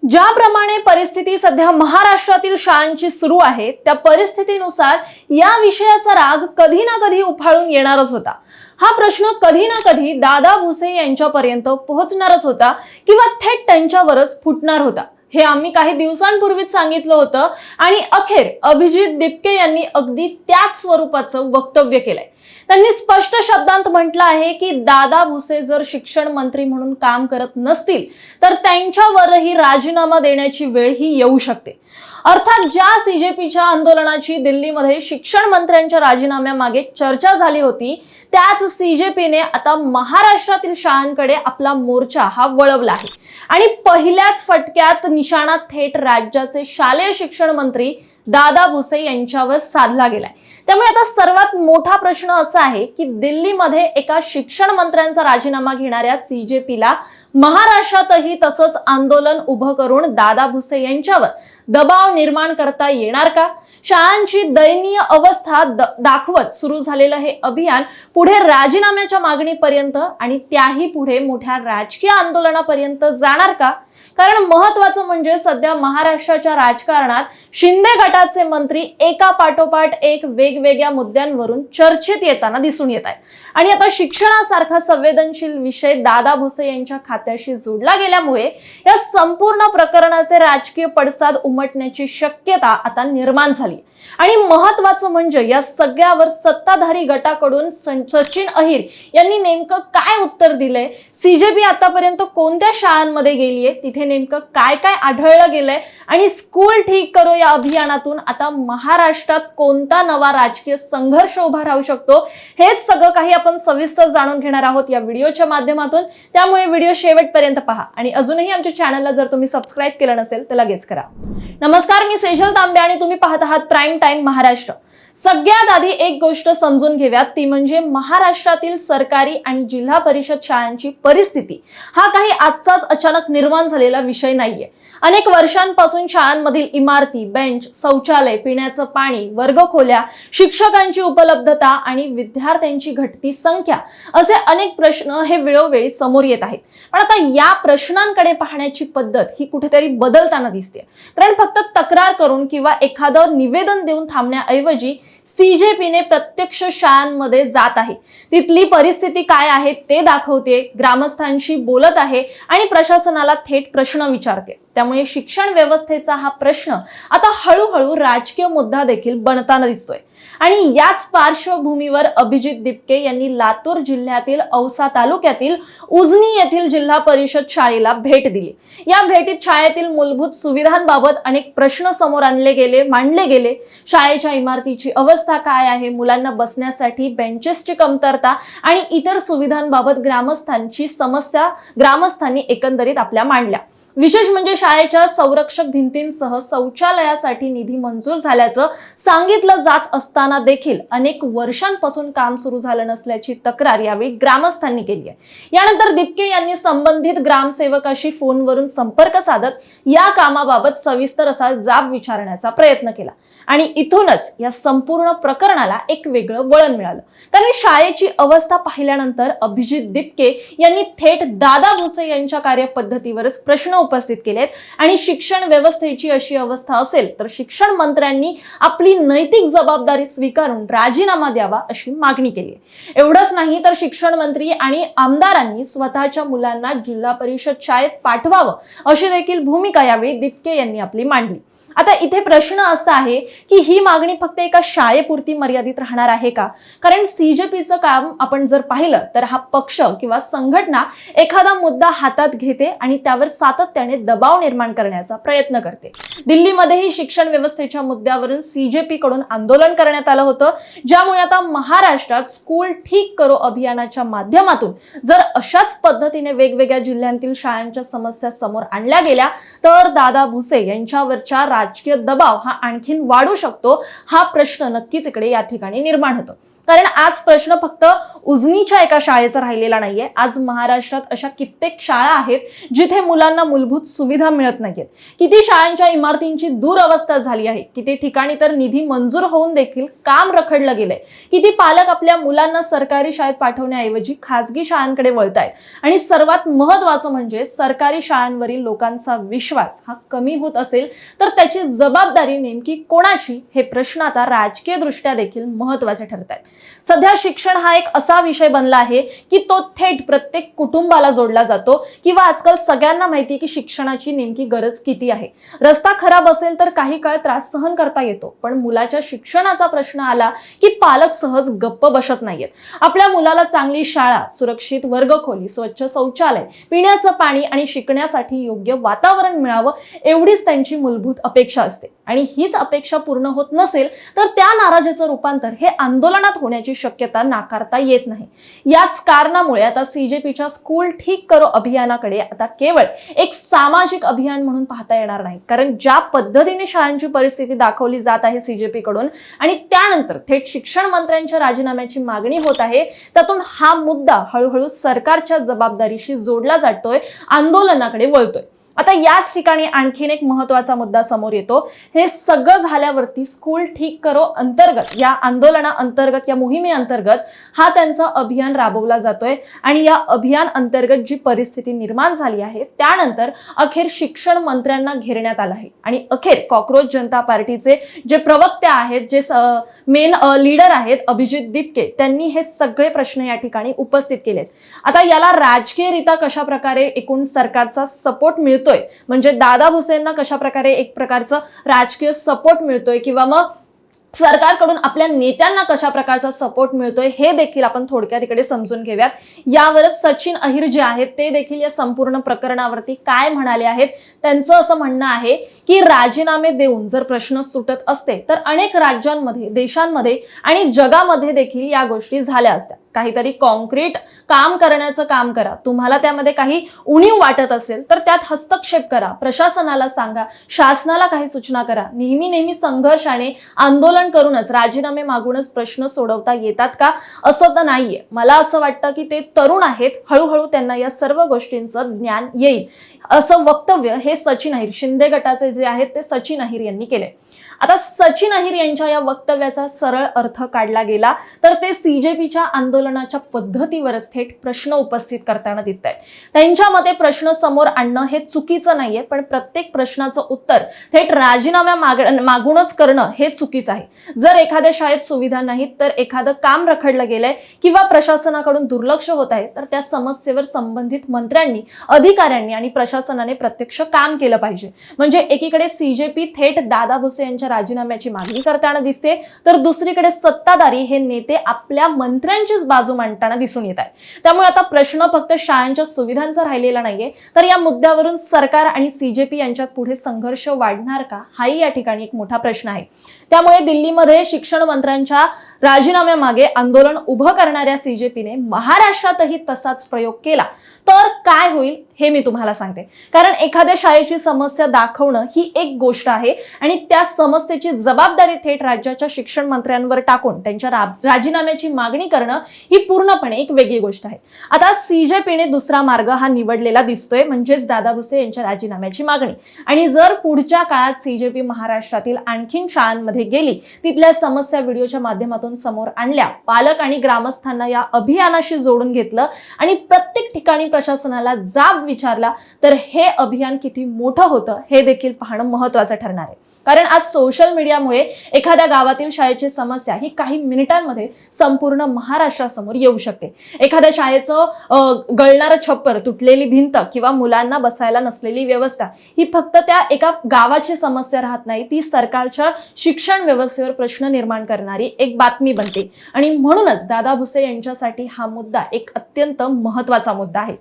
ज्याप्रमाणे परिस्थिती सध्या महाराष्ट्रातील शाळांची सुरू आहे त्या परिस्थितीनुसार या विषयाचा राग कधी ना कधी उफाळून येणारच होता। हा प्रश्न कधी ना कधी दादा भुसे यांच्यापर्यंत पोहोचणारच होता किंवा थेट त्यांच्यावरच फुटणार होता। हे आम्ही काही दिवसांपूर्वीच सांगितलं होतं आणि अखेर अभिजित दिपके यांनी अगदी त्याच स्वरूपाचं वक्तव्य केलंय। त्यांनी स्पष्ट शब्दांत म्हटलं आहे की दादा भुसे जर शिक्षण मंत्री म्हणून काम करत नसतील तर त्यांच्यावरही राजीनामा देण्याची वेळ ही येऊ शकते। अर्थात ज्या सीजेपीच्या आंदोलनाची दिल्लीमध्ये शिक्षण मंत्र्यांच्या राजीनाम्यामागे चर्चा झाली होती त्याच सीजेपीने आता महाराष्ट्रातील शाळांकडे आपला मोर्चा हा वळवला आहे आणि पहिल्याच फटक्यात निशाणा थेट राज्याचे शालेय शिक्षण मंत्री दादा भुसे यांच्यावर साधला गेलाय। त्यामुळे आता सर्वात मोठा प्रश्न असा आहे की दिल्लीमध्ये एका शिक्षण मंत्र्यांचा राजीनामा घेणाऱ्या सीजेपीला महाराष्ट्रातही तसंच आंदोलन उभं करून दादा भुसे यांच्यावर दबाव निर्माण करता येणार का? शाळांची दयनीय अवस्था दाखवत सुरू झालेलं हे अभियान पुढे राजीनाम्याच्या मागणीपर्यंत आणि त्याही पुढे मोठ्या राजकीय आंदोलनापर्यंत जाणार का? कारण महत्त्वाचं म्हणजे सध्या महाराष्ट्राच्या राजकारणात शिंदे गटाचे मंत्री एका पाठोपाठ एक वेगवेगळ्या मुद्द्यांवरून चर्चेत येताना दिसून येत आहेत आणि आता शिक्षणासारखा संवेदनशील विषय दादा भुसे यांच्या खात्याशी जोडला गेल्यामुळे या संपूर्ण प्रकरणाचे राजकीय पडसाद उमटण्याची शक्यता आता निर्माण झाली। आणि महत्त्वाचं म्हणजे या सगळ्यावर सत्ताधारी गटाकडून सचिन अहिर यांनी नेमकं काय उत्तर दिलंय, सीजेपी आतापर्यंत कोणत्या शाळांमध्ये गेलीये, तिथे नेमकं काय काय आढळलं गेलंय आणि स्कूल ठीक करो या अभियानातून आता महाराष्ट्रात कोणता नवा राजकीय संघर्ष उभा राहू शकतो, हेच सगळं काही आपण सविस्तर जाणून घेणार आहोत या व्हिडिओच्या माध्यमातून। त्यामुळे व्हिडिओ शेवटपर्यंत पहा आणि अजूनही आमच्या चॅनलला जर तुम्ही सबस्क्राइब केलं नसेल तर लगेच करा। नमस्कार, मी सेजल तांबे आणि तुम्ही पाहत आहात प्राईम टाइम महाराष्ट्र। सगळ्यात आधी एक गोष्ट समजून घेऊयात, ती म्हणजे महाराष्ट्रातील सरकारी आणि जिल्हा परिषद शाळांची परिस्थिती हा काही आजचाच अचानक निर्माण झालेला विषय नाहीये। अनेक वर्षांपासून शाळांमधील इमारती, बेंच, शौचालय, पिण्याचं पाणी, वर्गखोल्या, शिक्षकांची उपलब्धता आणि विद्यार्थ्यांची घटती संख्या असे अनेक प्रश्न हे वेळोवेळी समोर येत आहेत। पण आता या प्रश्नांकडे पाहण्याची पद्धत ही कुठेतरी बदलताना दिसते। कारण फक्त तक्रार करून किंवा एखादं निवेदन देऊन थांबण्याऐवजी सीजेपीने प्रत्यक्ष शाळांमध्ये जात आहे, तिथली परिस्थिती काय आहे ते दाखवते, ग्रामस्थांशी बोलत आहे आणि प्रशासनाला थेट प्रश्न विचारते। त्यामुळे शिक्षण व्यवस्थेचा हा प्रश्न आता हळूहळू राजकीय मुद्दा देखील बनताना दिसतोय। आणि याच पार्श्वभूमीवर अभिजित दिपके यांनी लातूर जिल्ह्यातील औसा तालुक्यातील उजनी येथील जिल्हा परिषद शाळेला भेट दिली। या भेटीत शाळेतील मूलभूत सुविधांबाबत अनेक प्रश्न समोर मांडले गेले। शाळेच्या इमारतीची अवस्था काय आहे, मुलांना बसण्यासाठी बेंचेसची कमतरता आणि इतर सुविधांबाबत ग्रामस्थांची समस्या ग्रामस्थांनी एकंदरीत आपल्या मांडल्या। विशेष म्हणजे शाळेच्या संरक्षक भिंतींसह शौचालयासाठी निधी मंजूर झाल्याचं सांगितलं जात असताना देखील अनेक वर्षांपासून काम सुरू झालं नसल्याची तक्रार यावेळी ग्रामस्थांनी केली आहे। यानंतर दिपके यांनी संबंधित ग्रामसेवकाशी फोनवरून संपर्क साधत या कामाबाबत सविस्तर असा जाब विचारण्याचा प्रयत्न केला आणि इथूनच या संपूर्ण प्रकरणाला एक वेगळं वळण मिळालं। कारण शाळेची अवस्था पाहिल्यानंतर अभिजित दिपके यांनी थेट दादा भुसे यांच्या कार्यपद्धतीवरच प्रश्न उपस्थित केलेत आणि शिक्षण व्यवस्थेची अशी अवस्था असेल तर शिक्षण मंत्र्यांनी आपली नैतिक जबाबदारी स्वीकारून राजीनामा द्यावा अशी मागणी केली आहे। एवढंच नाही तर शिक्षण मंत्री आणि आमदारांनी स्वतःच्या मुलांना जिल्हा परिषद शाळेत पाठवावं अशी देखील भूमिका यावेळी दिपके यांनी आपली मांडली। आता इथे प्रश्न असा आहे की ही मागणी फक्त एका शाळेपुरती मर्यादित राहणार आहे का? कारण सीजेपीचं काम आपण जर पाहिलं तर हा पक्ष किंवा संघटना एखादा मुद्दा हातात घेते आणि त्यावर सातत्याने दबाव निर्माण करण्याचा प्रयत्न करते। दिल्लीमध्येही शिक्षण व्यवस्थेच्या मुद्द्यावरून सीजेपी कडून आंदोलन करण्यात आलं होतं, ज्यामुळे आता महाराष्ट्रात स्कूल ठीक करो अभियानाच्या माध्यमातून जर अशाच पद्धतीने वेगवेगळ्या जिल्ह्यांतील शाळांच्या समस्या समोर आणल्या गेल्या तर दादा भुसे यांच्यावरच्या राजकीय दबाव हा आणखीन वाढू शकतो। हा प्रश्न नक्कीच इकडे या ठिकाणी निर्माण होतो। कारण आज प्रश्न फक्त उजनीच्या एका शाळेचा राहिलेला नाहीये. आज महाराष्ट्रात अशा कित्येक शाळा आहेत जिथे मुलांना मूलभूत सुविधा मिळत नाहीयेत. किती शाळांच्या इमारतींची दुरवस्था झाली आहे. किती ठिकाणी तर निधी मंजूर होऊन देखील काम रखडलं गेलंय. किती पालक आपल्या मुलांना सरकारी शाळेत पाठवण्याऐवजी खासगी शाळांकडे वळतायत. आणि सर्वात महत्त्वाचं म्हणजे सरकारी शाळांवरील लोकांचा विश्वास हा कमी होत असेल तर त्याची जबाबदारी नेमकी कोणाची, हे प्रश्न आता राजकीय दृष्ट्या देखील महत्त्वाचे ठरत आहेत. सध्या शिक्षण हा एक असा विषय बनला आहे की तो थेट प्रत्येक कुटुंबाला जोडला जातो किंवा आजकाल सगळ्यांना माहिती आहे की शिक्षणाची नेमकी गरज किती आहे. रस्ता खराब असेल तर काही काळ त्रास सहन करता येतो, पण मुलाच्या शिक्षणाचा प्रश्न आला की पालक सहज गप्प बसत नाहीयेत. आपल्या मुलाला चांगली शाळा, सुरक्षित वर्गखोली, स्वच्छ शौचालय, पिण्याचं पाणी आणि शिकण्यासाठी योग्य वातावरण मिळावं एवढीच त्यांची मूलभूत अपेक्षा असते. आणि हीच अपेक्षा पूर्ण होत नसेल तर त्या नाराजीचं रूपांतर हे आंदोलनात होण्याची शक्यता नाकारता येत नाही. याच कारणामुळे आता सीजेपीच्या स्कूल ठीक करो अभियानाकडे आता केवळ एक सामाजिक अभियान म्हणून पाहता येणार नाही. कारण ज्या पद्धतीने शाळांची परिस्थिती दाखवली जात आहे सीजेपी कडून आणि त्यानंतर थेट शिक्षण मंत्र्यांच्या राजीनाम्याची मागणी होत आहे, त्यातून हा मुद्दा हळूहळू सरकारच्या जबाबदारीशी जोडला जातोय, आंदोलनाकडे वळतोय. आता याच ठिकाणी आणखीन एक महत्त्वाचा मुद्दा समोर येतो. हे सगळं झाल्यावरती स्कूल ठीक करो अंतर्गत, या आंदोलना अंतर्गत, या मोहिमे अंतर्गत हा त्यांचा अभियान राबवला जातोय. आणि या अभियान अंतर्गत जी परिस्थिती निर्माण झाली आहे त्यानंतर अखेर शिक्षण मंत्र्यांना घेरण्यात आलं आहे. आणि अखेर कॉक्रोच जनता पार्टीचे जे प्रवक्ते आहेत, जे मेन लीडर आहेत अभिजित दिपके, त्यांनी हे सगळे प्रश्न या ठिकाणी उपस्थित केलेत. आता याला राजकीयरित्या कशा प्रकारे एकूण सरकारचा सपोर्ट मिळतो, म्हणजे दादा भुसेंना कशा प्रकारे एक प्रकारचं राजकीय सपोर्ट मिळतोय किंवा मग सरकारकडून आपल्या नेत्यांना कशा प्रकारचा सपोर्ट मिळतोय हे देखील आपण थोडक्यात इकडे समजून घेऊयात. यावरच सचिन अहिर जे आहेत ते देखील या संपूर्ण प्रकरणावरती काय म्हणाले आहेत. त्यांचं असं म्हणणं आहे की राजीनामे देऊन जर प्रश्न सुटत असते तर अनेक राज्यांमध्ये, देशांमध्ये आणि जगामध्ये देखील या गोष्टी झाल्या असत्या. काहीतरी कॉन्क्रीट काम करण्याचं काम करा. तुम्हाला त्यामध्ये काही उणीव वाटत असेल तर त्यात हस्तक्षेप करा. प्रशासनाला सांगा, शासनाला काही सूचना करा. नेहमी संघर्षाने आंदोलन करूनच, राजीनामे मागूनच प्रश्न सोडवता येतात का? असं तर नाहीये. मला असं वाटतं की ते तरुण आहेत, हळूहळू त्यांना या सर्व गोष्टींचं ज्ञान येईल, असं वक्तव्य हे सचिन अहिर, शिंदे गटाचे जे आहेत ते सचिन अहिर यांनी केले. आता सचिन अहिर यांच्या या वक्तव्याचा सरळ अर्थ काढला गेला तर ते सीजेपीच्या आंदोलनाच्या पद्धतीवरच थेट प्रश्न उपस्थित करताना दिसत आहेत. त्यांच्या मते प्रश्न समोर आणणं हे चुकीचं नाहीये, पण प्रत्येक प्रश्नाचं उत्तर थेट राजीनाम्या मागूनच करणं हे चुकीचं आहे. जर एखाद्या शाळेत सुविधा नाहीत तर एखादं काम रखडलं गेलंय किंवा प्रशासनाकडून दुर्लक्ष होत आहे तर त्या समस्येवर संबंधित मंत्र्यांनी, अधिकाऱ्यांनी आणि प्रशासनाने प्रत्यक्ष काम केलं पाहिजे. म्हणजे एकीकडे सीजेपी थेट दादा भुसे यांच्या राजीनाम्याची मागणी करताना दिसते तर दुसरीकडे सत्ताधारी हे नेते आपल्या मंत्र्यांचीच बाजू मांडताना दिसून येत आहे. त्यामुळे आता प्रश्न फक्त शाळांच्या सुविधांचा राहिलेला नाहीये, तर या मुद्द्यावरून सरकार आणि सीजेपी यांच्यात पुढे संघर्ष वाढणार का, हाही या ठिकाणी एक मोठा प्रश्न आहे. त्यामुळे दिल्लीमध्ये शिक्षण मंत्र्यांच्या राजीनाम्यामागे आंदोलन उभं करणाऱ्या सीजेपीने महाराष्ट्रातही तसाच प्रयोग केला तर काय होईल हे मी तुम्हाला सांगते. कारण एखाद्या शाळेची समस्या दाखवणं ही एक गोष्ट आहे आणि त्या समस्येची जबाबदारी थेट राज्याच्या शिक्षण मंत्र्यांवर टाकून त्यांच्या राजीनाम्याची मागणी करणं ही पूर्णपणे एक वेगळी गोष्ट आहे. आता सीजेपीने दुसरा मार्ग हा निवडलेला दिसतोय, म्हणजेच दादा भुसे यांच्या राजीनाम्याची मागणी. आणि जर पुढच्या काळात सीजेपी महाराष्ट्रातील आणखीन शाळांमध्ये गेली, तिथल्या समस्या व्हिडिओच्या माध्यमातून समोर आणल्या, पालक आणि ग्रामस्थांना या अभियानाशी जोडून घेतलं आणि प्रत्येक ठिकाणी प्रशासनाला जाब विचारला तर हे अभियान किती मोठं होतं हे देखील पाहणं महत्त्वाचं ठरणार आहे. कारण आज सोशल मीडियामुळे एखाद्या गावातील शाळेची समस्या ही काही मिनिटांमध्ये संपूर्ण महाराष्ट्रासमोर येऊ शकते. एखाद्या शाळेचं गळणारं छप्पर, तुटलेली भिंत किंवा मुलांना बसायला नसलेली व्यवस्था ही फक्त त्या एका गावाची समस्या राहत नाही, ती सरकारच्या शिक्षण व्यवस्थेवर प्रश्न निर्माण करणारी एक बातमी बनते. आणि म्हणूनच दादा भुसे यांच्यासाठी हा मुद्दा एक अत्यंत महत्त्वाचा मुद्दा आहे.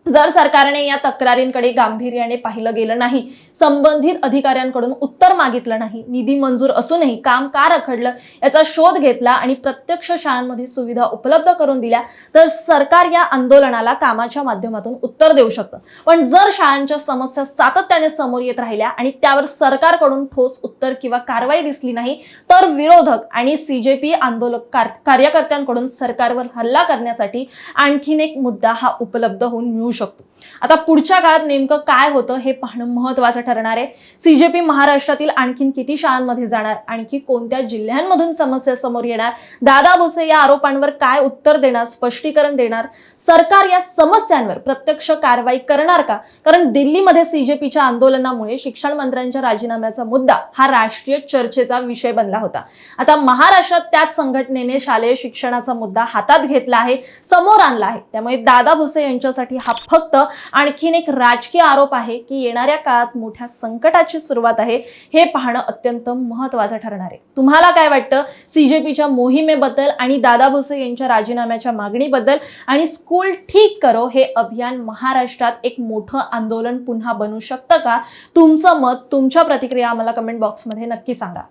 जर सरकारने या तक्रारींकडे गांभीर्याने पाहिलं गेलं नाही, संबंधित अधिकाऱ्यांकडून उत्तर मागितलं नाही, निधी मंजूर असूनही काम का रखडलं याचा शोध घेतला आणि प्रत्यक्ष शाळांमध्ये सुविधा उपलब्ध करून दिल्या, तर सरकार या आंदोलनाला कामाच्या माध्यमातून उत्तर देऊ शकतं. पण जर शाळांच्या समस्या सातत्याने समोर येत राहिल्या आणि त्यावर सरकारकडून ठोस उत्तर किंवा कारवाई दिसली नाही, तर विरोधक आणि सीजेपी आंदोलक कार्यकर्त्यांकडून सरकारवर हल्ला करण्यासाठी आणखीन एक मुद्दा हा उपलब्ध होऊन मिळू शकतो. आता पुढच्या काळात नेमकं काय होतं हे पाहणं महत्त्वाचं ठरणार आहे. सीजेपी महाराष्ट्रातील आणखीन किती शाळांमध्ये जाणार, आणखी कोणत्या जिल्ह्यांमधून समस्या समोर येणार, दादा भुसे या आरोपांवर काय उत्तर देणार, स्पष्टीकरण देणार, सरकार या समस्यांवर प्रत्यक्ष कारवाई करणार का? कारण दिल्लीमध्ये सीजेपीच्या आंदोलनामुळे शिक्षण मंत्र्यांच्या राजीनाम्याचा मुद्दा हा राष्ट्रीय चर्चेचा विषय बनला होता. आता महाराष्ट्रात त्याच संघटनेने शालेय शिक्षणाचा मुद्दा हातात घेतला आहे, समोर आणला आहे. त्यामुळे दादा भुसे यांच्यासाठी हा फक्त आणखीन एक राजकीय आरोप आहे की येणाऱ्या काळात मोठ्या संकटाची सुरुवात आहे, हे पाहणं अत्यंत महत्त्वाचं ठरणार आहे. तुम्हाला काय वाटतं सीजेपीच्या मोहिमेबद्दल आणि दादा भुसे यांच्या राजीनाम्याच्या मागणीबद्दल? आणि स्कूल ठीक करो हे अभियान महाराष्ट्रात एक मोठं आंदोलन पुन्हा बनू शकतं का? तुमचं मत, तुमच्या प्रतिक्रिया आम्हाला कमेंट बॉक्समध्ये नक्की सांगा.